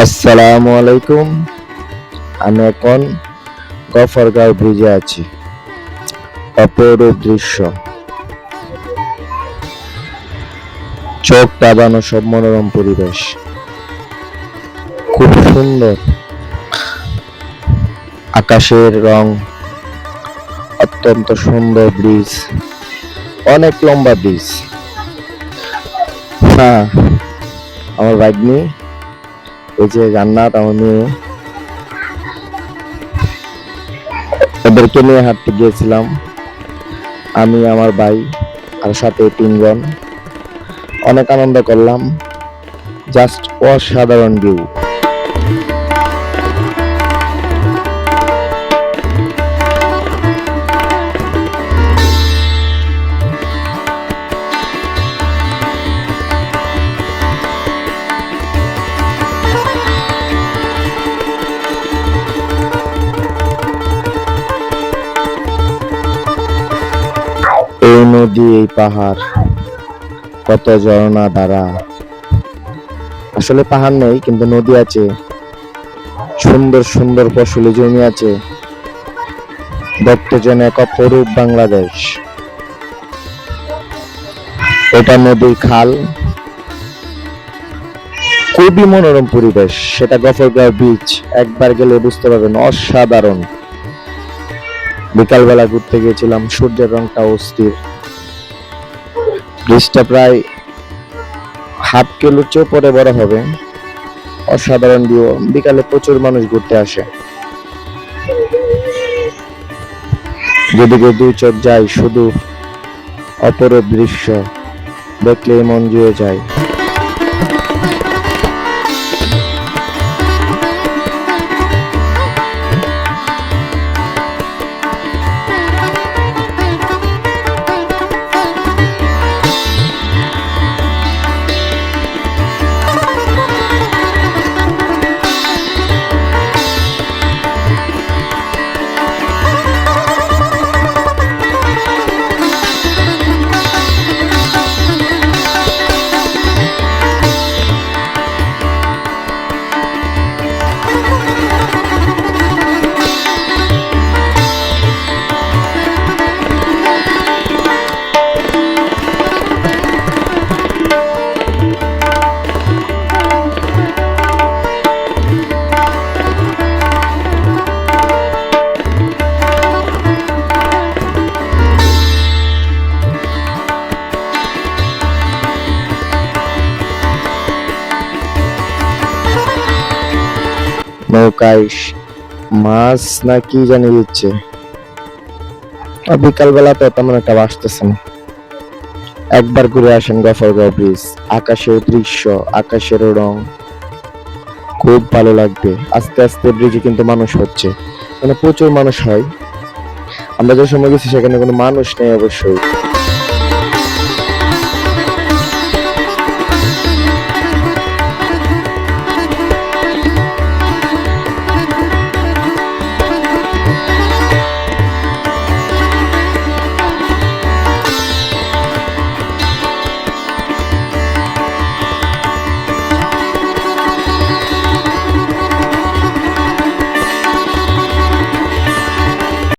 আসসালামু আলাইকুম। আমি এখন গফরগাঁও ব্রিজে আছি। অপরূপ দৃশ্য, চোখ টাবানো সব মনোরম পরিবেশ, খুব সুন্দর। আকাশের রং অত্যন্ত সুন্দর। ব্রিজ অনেক লম্বা ব্রিজ। হ্যাঁ, আমার ভাগ্নি, এই যে জান্নাত আমার মেয়ে, ওদেরকে নিয়ে হাঁটতে গিয়েছিলাম আমি, আমার ভাই আর সাথে তিনজন। অনেক আনন্দ করলাম। জাস্ট অসাধারণ ভিউ। এই নদী, এই পাহাড়, কত ঝর্ণা ধারা। আসলে পাহাড় নেই, কিন্তু নদী আছে, সুন্দর সুন্দর ফসলি জমি আছে। দেখতে যেন এক অপরূপ বাংলাদেশ। এটা নদীর খাল, খুবই মনোরম পরিবেশ। সেটা গফরগাঁও বিচ, একবার গেলে বুঝতে পারবেন, অসাধারণ। বিকালবেলা ঘুরতে গিয়েছিলাম, সূর্যের রংটা অস্থির। ব্রিজটা প্রায় হাফ কিলোর চেয়েও পরে বড় হবে। অসাধারণ ভিউ। বিকালে প্রচুর মানুষ ঘুরতে আসে। যেদিকে দুই চোখ যায়, শুধু অপরূপ দৃশ্য, দেখলেই মন জুড়ে যায়। নৌকায় মাছ না কি জানি দিচ্ছে। বিকাল বেলা তো তেমন একটা বাসতেছে না। একবার ঘুরে আসেন গফরগাঁও ব্রিজ। আকাশের দৃশ্য, আকাশের রং খুব ভালো লাগবে। আস্তে আস্তে ব্রিজে কিন্তু মানুষ হচ্ছে, মানে প্রচুর মানুষ হয়। আমরা যে সময় গেছি সেখানে কোনো মানুষ নেই অবশ্যই।